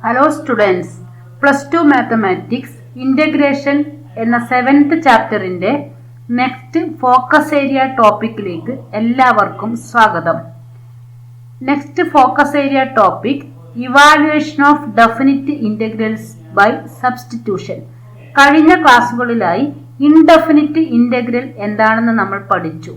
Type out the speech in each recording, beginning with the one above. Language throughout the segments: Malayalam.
ഹലോ സ്റ്റുഡൻസ്, +2 മാത്തമാറ്റിക്സ് ഇൻ്റഗ്രേഷൻ എന്ന 7th ചാപ്റ്ററിൻ്റെ നെക്സ്റ്റ് ഫോക്കസ് ഏരിയ ടോപ്പിക്കിലേക്ക് എല്ലാവർക്കും സ്വാഗതം. Next focus area topic evaluation of definite integrals by substitution. കഴിഞ്ഞ ക്ലാസ്സുകളിലായി ഇൻഡെഫിനിറ്റ് ഇൻ്റഗ്രൽ എന്താണെന്ന് നമ്മൾ പഠിച്ചു.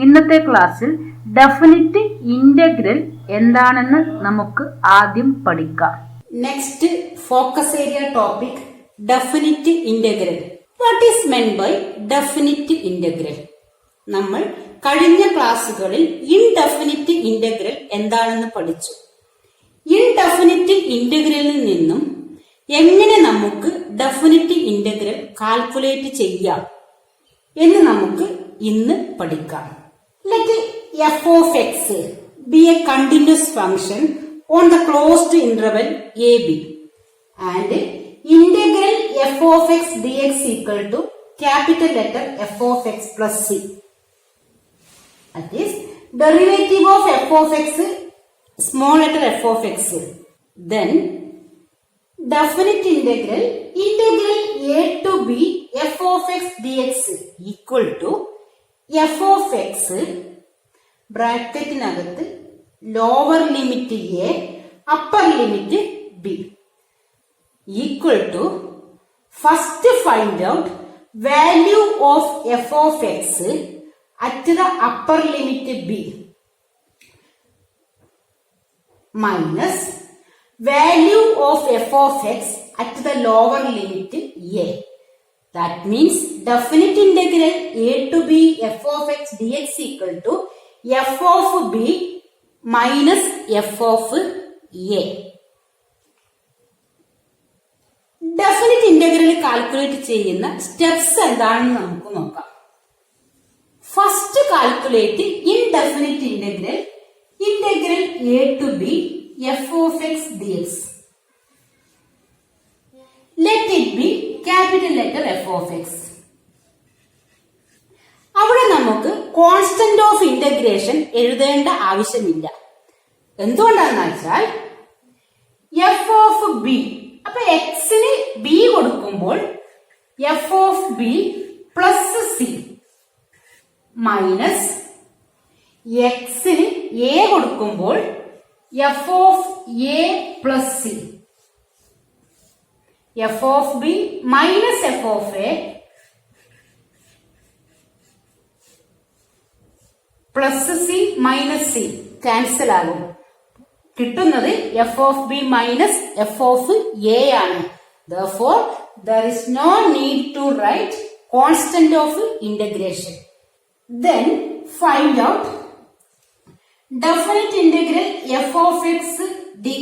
ഇന്നത്തെ ക്ലാസ്സിൽ ഡെഫിനിറ്റ് ഇൻ്റഗ്രൽ എന്താണെന്ന് നമുക്ക് ആദ്യം പഠിക്കാം. Next focus area topic definite integral. What is meant by definite integral? നമ്മൾ കഴിഞ്ഞ ക്ലാസ്സുകളിൽ ഇൻഡെഫിനിറ്റ് ഇന്റഗ്രൽ എന്താണെന്ന് പഠിച്ചു. ഇൻഡെഫിനിറ്റ് ഇന്റഗ്രലിൽ നിന്നും എങ്ങനെ നമുക്ക് ഡെഫിനിറ്റ് ഇന്റഗ്രൽ കാൽക്കുലേറ്റ് ചെയ്യാം എന്ന് നമുക്ക് ഇന്ന് പഠിക്കാം. Let F of X B A continuous function on the closed interval AB and integral f of x dx equal to capital letter f of x plus c. That is derivative of f of x small letter f of x. Then definite integral a to b f of x dx equal to f of x bracket nagathu lower limit a upper limit b equal to first find out value of f of x at the upper limit b minus value of f of x at the lower limit a. That means definite integral a to b f of x dx equal to f of b minus f of a. Definite integral calculate ചെയ്യുന്ന സ്റ്റെപ്സ് എന്താണെന്ന് നമുക്ക് നോക്കാം. First calculate indefinite integral a to b f of x dx. Let it be capital letter f of x. അവിടെ നമുക്ക് കോൺസ്റ്റന്റ് ഓഫ് ഇന്റഗ്രേഷൻ എഴുതേണ്ട ആവശ്യമില്ല. എന്തുകൊണ്ടാണെന്ന് വെച്ചാൽ എഫ് ഓഫ് ബി, അപ്പൊ എക്സിന് ബി കൊടുക്കുമ്പോൾ F of B plus C minus എക്സിന് എ കൊടുക്കുമ്പോൾ F of A plus C, F of B minus F of A plus C minus C cancel ആകും. കിട്ടുന്നത് F of B minus F of A ആണ്. Therefore, there is no need to write constant of integration. Then find out definite integral f of x d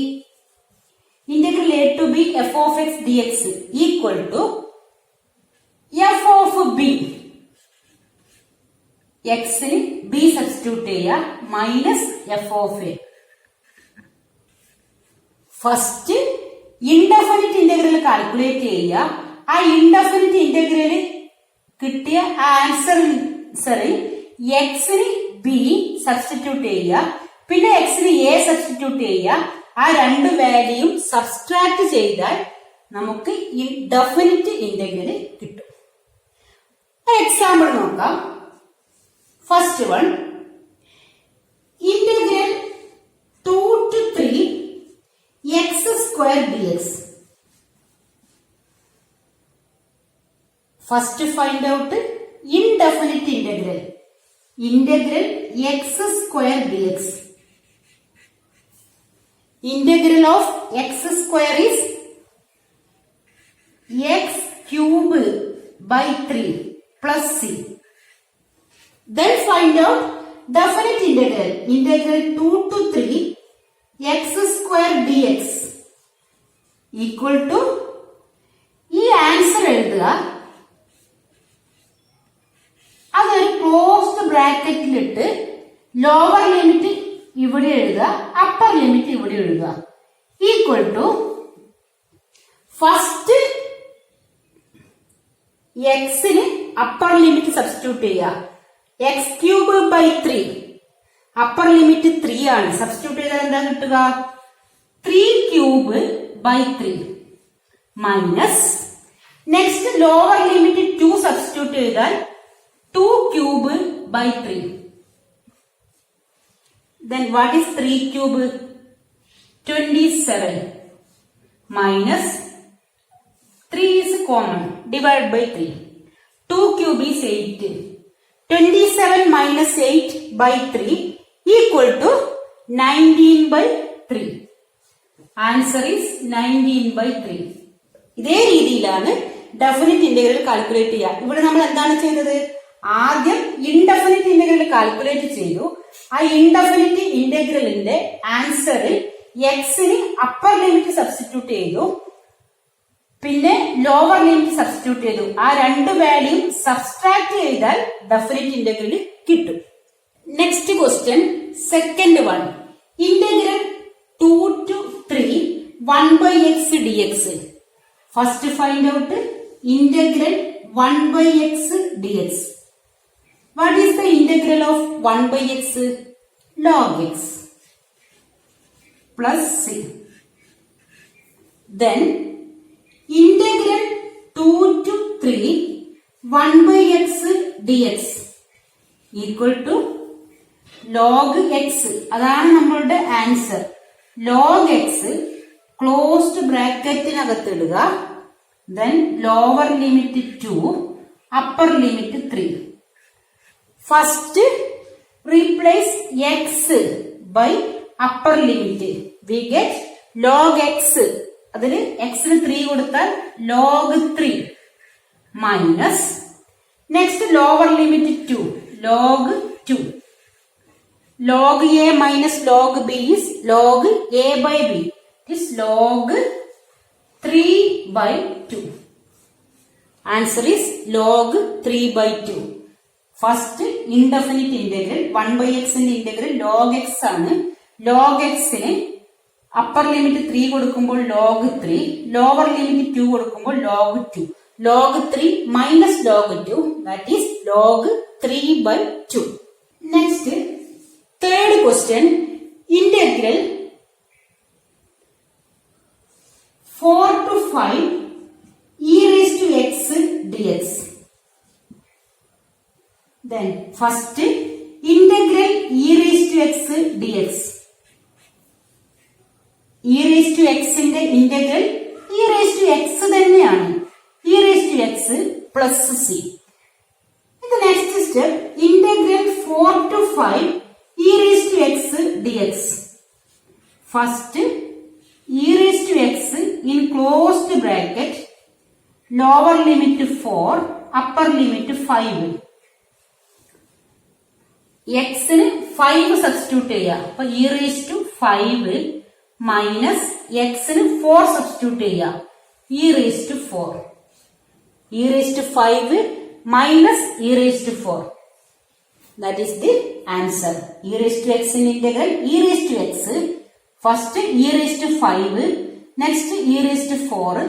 integral a to b f of x dx equal to f of b. എക്സിന് ബി സബ്സ്റ്റിറ്റ്യൂട്ട് ചെയ്യുക minus F of A. First indefinite integral calculate ചെയ്യുക. ആ ഇൻഡെഫിനിറ്റ് ഇന്റഗ്രൽ കിട്ടിയ ആൻസറിൽ എക്സിന് ബി സബ്സ്റ്റിറ്റ്യൂട്ട് ചെയ്യുക, പിന്നെ എക്സിന് എ സബ്സ്റ്റിറ്റ്യൂട്ട് ചെയ്യുക. ആ രണ്ട് വാല്യൂയും സബ്സ്ട്രാക്ട് ചെയ്താൽ നമുക്ക് ഡെഫിനിറ്റ് ഇന്റഗ്രൽ കിട്ടും. എക്സാമ്പിൾ നോക്കാം. First one, integral 2 to 3 x square dx. First find out indefinite integral. Integral x square dx. Integral of x square is x cube by 3 plus c. Then find out definite integral. Integral 2 to 3 x square dx equal to ഈ ആൻസർ എഴുതുക. അതൊരു ക്ലോസ്ഡ് ബ്രാക്കറ്റിലിട്ട് ലോവർ ലിമിറ്റ് ഇവിടെ എഴുതുക, അപ്പർ ലിമിറ്റ് ഇവിടെ എഴുതുക. ഈക്വൽ ടു ഫസ്റ്റ് എക്സിന് അപ്പർ ലിമിറ്റ് സബ്സ്റ്റിറ്റ്യൂട്ട് ചെയ്യുക. X cube by 3 upper limit 3 ആണ്. സബ്സ്റ്റിറ്റ്യൂട്ട് ചെയ്താൽ എന്താ കിട്ടുക? 3 cube by 3 minus next lower limit 2 substitute ചെയ്താൽ 2 cube by 3. Then what is 3 cube? 27 minus 3 is common, divide by 3. 2 cube is 8. 27 minus 8 by 3 equal to 19 by 3. Answer is 19 by 3. ഇതേ രീതിയിലാണ് ഡെഫിനിറ്റ് ഇന്റഗ്രൽ കാൽക്കുലേറ്റ് ചെയ്യുക. ഇവിടെ നമ്മൾ എന്താണ് ചെയ്തത്? ആദ്യം ഇൻഡെഫിനിറ്റ് ഇന്റഗ്രൽ കാൽക്കുലേറ്റ് ചെയ്തു. ആ ഇൻഡെഫിനിറ്റ് ഇന്റഗ്രലിന്റെ ആൻസറിൽ എക്സിന് അപ്പർ ലിമിറ്റ് സബ്സ്റ്റിറ്റ്യൂട്ട് ചെയ്തു, പിന്നെ ലോവർ ലിമിറ്റ് സബ്സ്റ്റിറ്റ്യൂട്ട് ചെയ്തു. ആ രണ്ട് വാല്യൂ സബ്സ്ട്രാക്ട് ചെയ്താൽ ഡെഫിനിറ്റ് ഇന്റഗ്രൽ കിട്ടും. Next question, second one. Integral 2 to 3 1 by x dx. First find out integral 1 by x dx. What is the integral of 1 by x? Log x plus c. Then integral 2 to 3 1 by x dx equal to log x. അതാണ് നമ്മളുടെ ആൻസർ. log x ക്ലോസ്ഡ് ബ്രാക്കറ്റിനകത്ത് ഇടുക. then lower limit 2 upper limit 3. First replace x by upper limit. We get log x. അതിന് x ന് 3 കൊടുത്താൽ log 3 minus next lower limit 2 log 2. log a minus log b is log a by b. It is log 3 by 2. Answer is log 3 by 2. First indefinite integral 1 by x ന്റെ ഇന്റഗ്രൽ log x ആണ്. log x ന് അപ്പർ ലിമിറ്റ് 3 കൊടുക്കുമ്പോൾ log 3, ലോവർ ലിമിറ്റ് 2 കൊടുക്കുമ്പോൾ log 2. log 3 minus log 2, that is log 3 by 2. Next, third question, integral 4 to 5 e raised to x dx. Then first integral e raised to x dx. e raised to x ന്റെ integral e raised to x തന്നെയാണ്. e raised to x plus c. In the next step, integral 4 to 5 e raised to x dx. First e raised to x in closed bracket, lower limit 4, upper limit 5. x ന് 5 സബ്സ്റ്റിറ്റ്യൂട്ട് ചെയ്യുക. അപ്പൊ e raised to 5 minus x ന് 4 സബ്സ്റ്റിറ്റ്യൂട്ട് ചെയ്യുക. e raised to 4. e raised to 5 minus e raised to 4. That is the answer. e raised to x in integral e raised to x. First e raised to 5, next e raised to 4.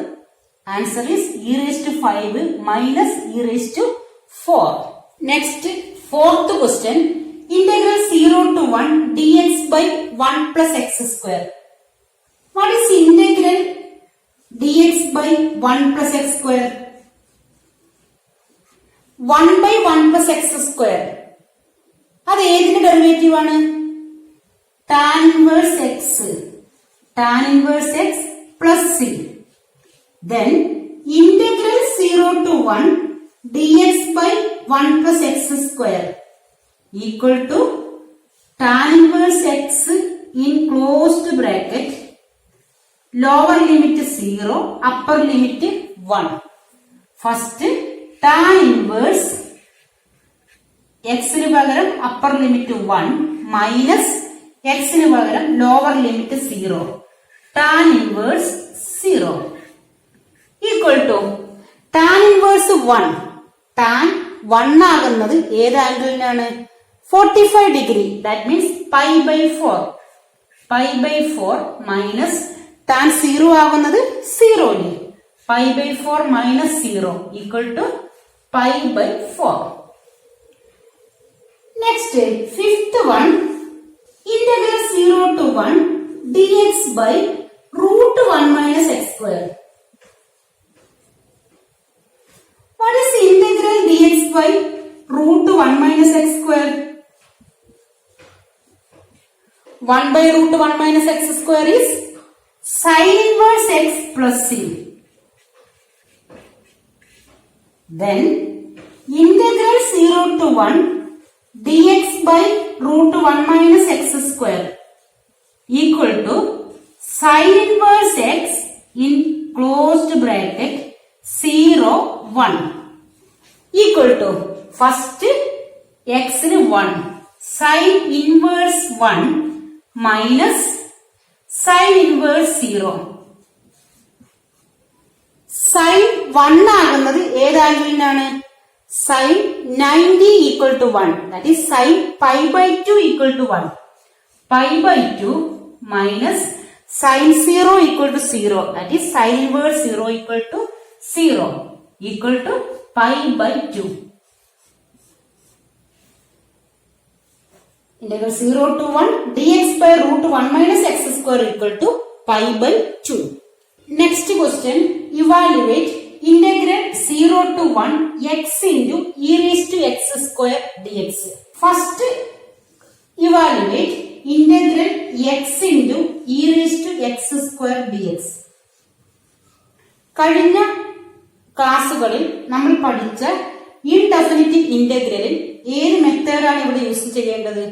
Answer is e raised to 5 minus e raised to 4. Next, fourth question. Integral 0 to 1 dx by 1 plus x square. What is integral dx by 1 plus x square? 1 by 1 plus x square. അത് ഏതിന്റെ ഡെറിവേറ്റീവ് ആണ്? tan inverse x. tan inverse x plus c. Then integral 0 to 1 dx by 1 plus x square equal to tan inverse x in closed bracket, lower limit 0, upper limit 1. First tan inverse x ന് പകരം upper limit 1 minus x ന് പകരം lower limit 0. tan inverse 0 equal to tan inverse 1. tan 1 ആകുന്നത് ഏത് ആംഗിളിനാണ്? 45 degree. That means pi by 4. pi by 4 minus tan 0 ആകുന്നത് 0 ന്. pi by 4 minus 0 equal to pi by 4. Next, fifth one, integral 0 to 1 dx by square. What is integral dx by root 1 minus x square? 1 by root 1 minus x square is sin inverse x plus c. Then integral 0 to 1 dx by root 1 minus x square equal to sin inverse x in closed bracket 0 1 equal to first x in 1 sin inverse 1 minus sin inverse 0. Sin 1 ആകുന്നത് ഏത് ആംഗിളിനാണ്? Sin 90 equal to 1. That is sin pi by 2 equal to 1. Pi by 2 minus sin 0 equal to 0. That is sin inverse 0 equal to 0 equal to pi by 2. Integral 0 to 1 dx by root 1 minus x square equal to pi by 2. Next question, evaluate integral 0 to 1 x into e raised to x square dx. First, evaluate integral x into e raised to x square dx. കഴിഞ്ഞ ക്ലാസ്സുകളിൽ നമ്മൾ പഠിച്ച ഇൻഡെഫിനിറ്റ് ഇന്റഗ്രലിൽ ഏത് മെത്തേഡാണ് ഇവിടെ യൂസ് ചെയ്യേണ്ടത്?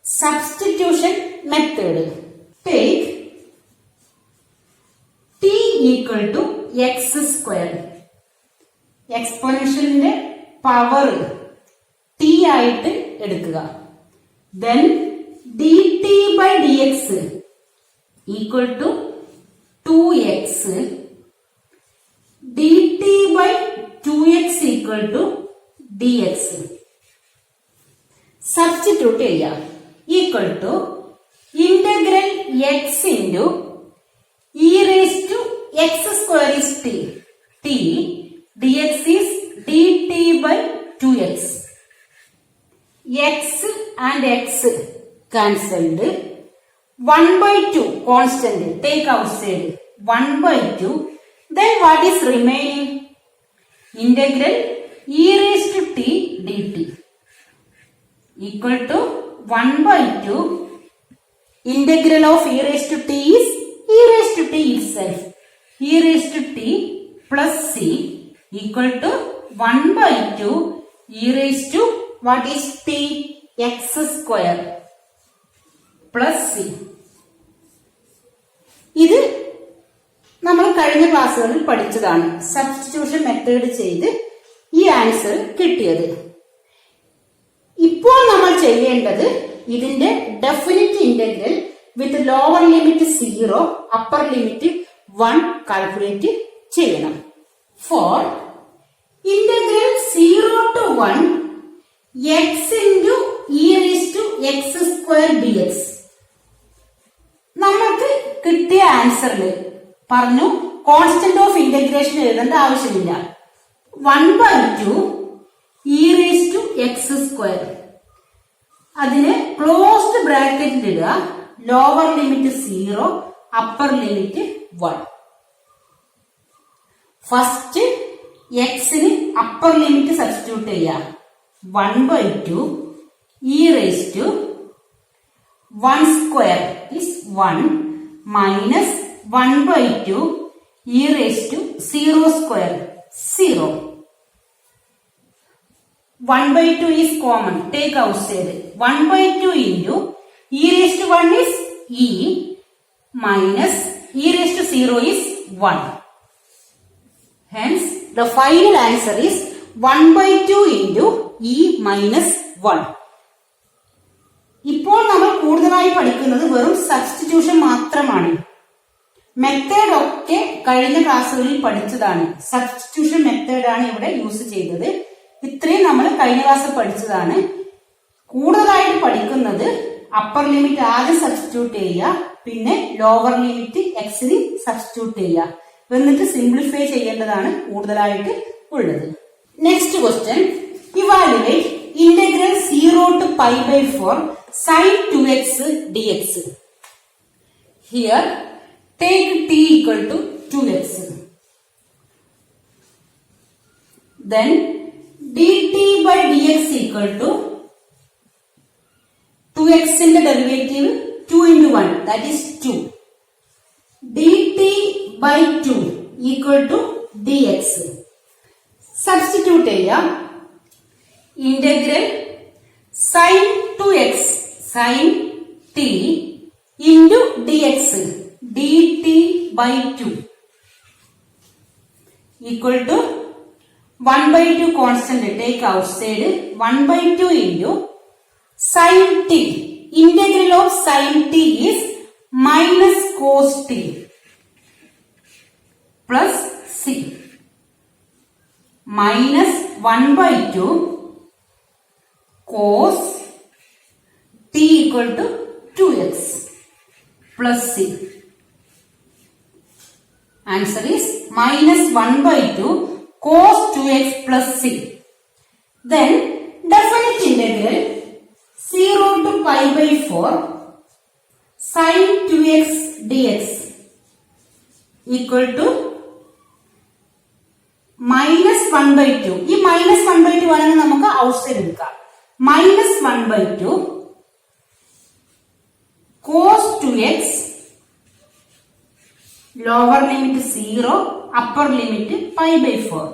Substitution method. Take t equal to x square. എക്സ്പോണൻഷ്യലിന്റെ പവർ t ആയിട്ട് എടുക്കുക. Then dt by dx equal to 2x. dt by 2x equal to dx. Substitute ചെയ്യാം. Equal to integral x into e raised to x square is t. t dx is dt by 2x. x and x cancelled. 1 by 2 constant take outside. 1 by 2. Then what is remaining? Integral e raised to t dt equal to 1 by 2. Integral of e raised to t is e raised to t itself. e raised to t plus c equal to 1 by 2 e raised to what is t? x square plus c. ഇത് നമ്മൾ കഴിഞ്ഞ ക്ലാസ്സുകളിൽ പഠിച്ചതാണ്. സബ്സ്റ്റിറ്റ്യൂഷൻ മെത്തേഡ് ചെയ്ത് ഈ ആൻസർ കിട്ടിയത്. ഇപ്പോൾ നമ്മൾ ചെയ്യേണ്ടത് ഇതിന്റെ definite integral with lower limit 0 upper limit 1 calculate ചെയ്യണം. For integral 0 to 1 x into e raised to x square dx. നമുക്ക് കിട്ടിയ ആൻസറിൽ പറഞ്ഞു കോൺസ്റ്റന്റ് ഓഫ് ഇന്റഗ്രേഷൻ എഴുതേണ്ട ആവശ്യമില്ല. 1 by 2 e raised to x square. അതിന് ക്ലോസ്ഡ് ബ്രാക്കറ്റിൽ ഇടുക. Lower limit 0 upper limit 1. First എക്സിന് അപ്പർ ലിമിറ്റ് സബ്സ്റ്റിറ്റ്യൂട്ട് ചെയ്യാം. 1 by 2 e raised to 1 square is 1 minus 1 by 2 e raised to 0 square 0. 1 by 2 is common. Take outside. 1 by 2 into e raised to 1 is e minus e raised to 0 is 1. Hence, the final answer is 1 by 2 into e minus 1. ഇപ്പോൾ നമ്മൾ കൂടുതലായി പഠിക്കുന്നത് വെറും സബ്സ്റ്റിറ്റ്യൂഷൻ മാത്രമാണ്. മെത്തേഡ് ഒക്കെ കഴിഞ്ഞ ക്ലാസ്സുകളിൽ പഠിച്ചതാണ്. സബ്സ്റ്റിറ്റ്യൂഷൻ മെത്തേഡാണ് ഇവിടെ യൂസ് ചെയ്തത്. ഇത്രയും നമ്മൾ കഴിഞ്ഞ ക്ലാസ് പഠിച്ചതാണ്. കൂടുതലായിട്ട് പഠിക്കുന്നത് അപ്പർ ലിമിറ്റ് ആദ്യം സബ്സ്റ്റിറ്റ്യൂട്ട് ചെയ്യുക, പിന്നെ ലോവർ ലിമിറ്റ് എക്സിന് സബ്സ്റ്റിറ്റ്യൂട്ട് ചെയ്യുക, എന്നിട്ട് സിംപ്ലിഫൈ ചെയ്യേണ്ടതാണ് കൂടുതലായിട്ട് ഉള്ളത്. Next question, evaluate integral 0 to pi by 4 sin 2x dx. Here take t equal to 2x. Then dt by dx equal to 2x in the derivative 2 into 1, that is 2. dt by 2 equal to dx. Substitute ചെയ്യാം. Integral sin 2x sin t into dx dt by 2 equal to 1 by 2 constant take outside 1 by 2 into sin t. Integral of sin t is minus cos t plus c minus 1 by 2 cos t equal to 2x plus c. Answer is minus 1 by 2 cos 2x plus c. Then definite integral 0 to pi by 4 sin 2x dx equal to minus 1 by 2. ഈ minus 1 by 2 ആണെങ്കിൽ നമുക്ക് ഔട്ട്സൈഡ് എടുക്കാം. minus 1 by 2 cos 2x lower limit 0 upper limit pi by 4.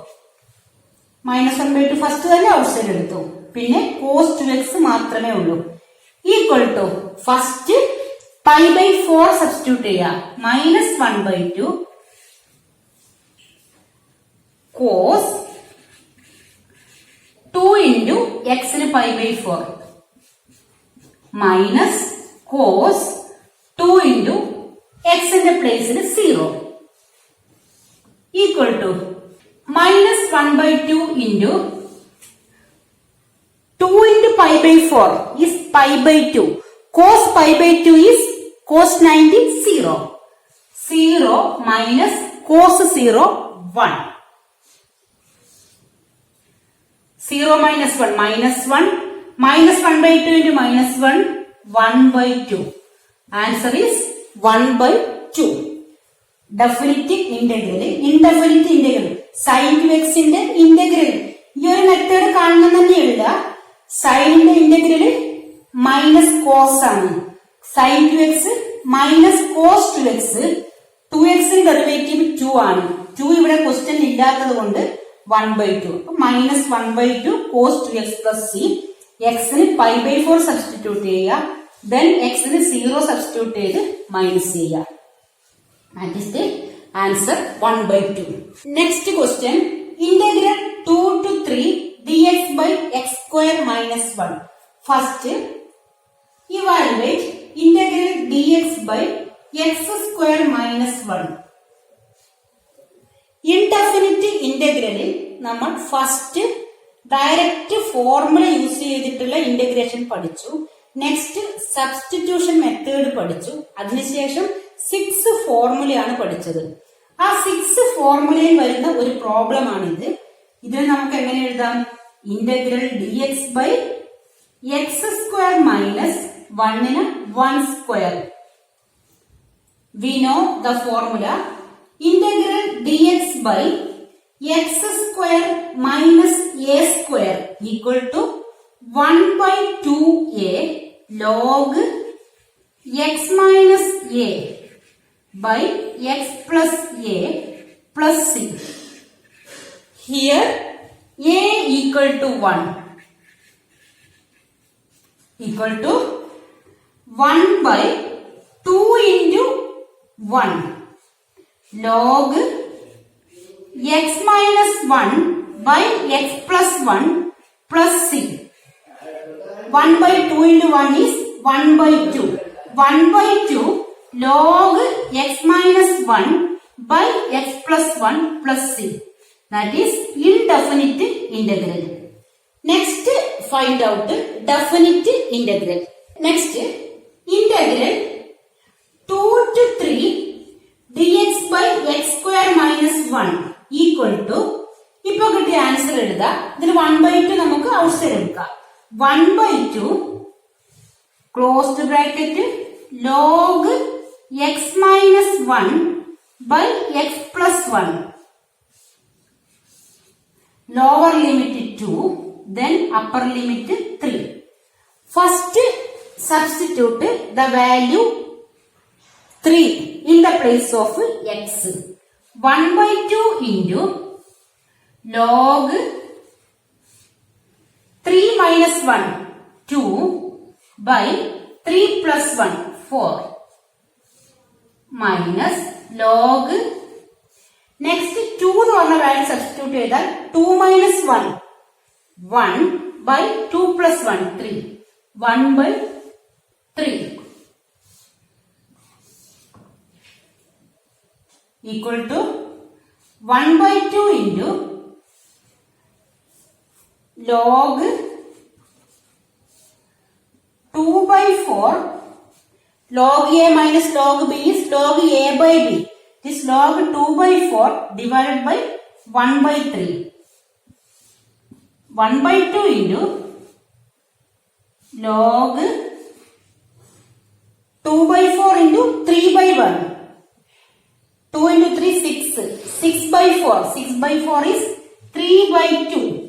minus 1 by 2 first തന്നെ ഔട്ട്സൈഡ് എടുത്തു. പിന്നെ cos 2x മാത്രമേ ഉള്ളൂ. Equal to first pi by 4 substitute ചെയ്യാം. minus 1 by 2 cos 2 into x in pi by 4 minus cos 2 into x in the place in 0 equal to minus 1 by 2 into 2 into pi by 4 is pi by 2. Cos pi by 2 is cos 90 0. 0 minus cos 0 1. 0 minus 1 minus 1 minus 1 by 2 into minus 1 1 by 2. Answer is 1 by 2. Definite integral indefinite integral sin 2x ന്റെ ഇന്റഗ്രൽ ഈ ഒരു മെത്തേഡ് കാണണം തന്നെ എഴുതുക. സൈനിന്റെ ഇന്റഗ്രൽ മൈനസ് കോസ് ആണ്. sin 2x minus cos 2x 2x derivative 2 ആണ്. 2 ഇവിടെ ക്വസ്റ്റ്യൻ ഇല്ലാത്തത് കൊണ്ട് 1 by 2. Minus 1 by 2 cos 2x plus c. എക്സിന് പൈ ബൈ 4 സബ്സ്റ്റിറ്റ്യൂട്ട് ചെയ്യുക. ദെൻ എക്സിന് 0 സബ്സ്റ്റിറ്റ്യൂട്ട് ചെയ്ത് മൈനസ് ചെയ്യുക. That is the answer 1 by 2. Next question integral 2 to 3 dx by x square minus 1. First evaluate integral dx by x square minus 1. Indefinite ഇന്റഗ്രലിൽ നമ്മൾ ഫസ്റ്റ് ഡയറക്റ്റ് ഫോർമുല യൂസ് ചെയ്തിട്ടുള്ള ഇന്റഗ്രേഷൻ പഠിച്ചു. നെക്സ്റ്റ് സബ്സ്റ്റിറ്റ്യൂഷൻ മെത്തേഡ് പഠിച്ചു. അതിനുശേഷം 6 ഫോർമുലയാണ് പഠിച്ചത്. ആ 6 ഫോർമുലയിൽ വരുന്ന ഒരു പ്രോബ്ലം ആണിത്. ഇതിന് നമുക്ക് എങ്ങനെ എഴുതാം? Integral dx by x square minus 1 1 square. We know the formula. Integral dx by x square minus a square equal to 1 by 2a log x minus a by x plus a plus c. Here a equal to 1 equal to 1 by 2 into 1 log x minus 1 by x plus 1 plus c. 1 by 2 into 1 is 1 by 2. 1 by 2 log x minus 1 by x plus 1 plus c. That is indefinite integral. Next, find out definite integral. Next, integral 2 to 3 dx by x square minus 1 equal to, ഇപ്പൊ കിട്ടിയ ആൻസർ എഴുതുക. ഇതിൽ 1 by 2 നമുക്ക് ഔട്ട്സൈഡ് എടുക്കാം. 1 by 2 closed bracket log x minus 1 by x plus 1. Lower limit 2, then upper limit 3. First substitute the value 3 in the place of x. 1 by 2 into log 3 minus 1, 2 by 3 plus 1, 4 minus log next 2 എന്ന് പറഞ്ഞ വാല്യൂ സബ്സ്റ്റിറ്റ്യൂട്ട് ചെയ്താൽ 2 minus 1, 1 by 2 plus 1, 3, 1 by 3 equal to 1 by 2 into log 2 by 4, log a minus log b is log a by b. This log 2 by 4 divided by 1 by 3. 1 by 2 into log 2 by 4 into 3 by 1. 2 into 3, 6. 6 by 4. 6 by 4 is 3 by 2.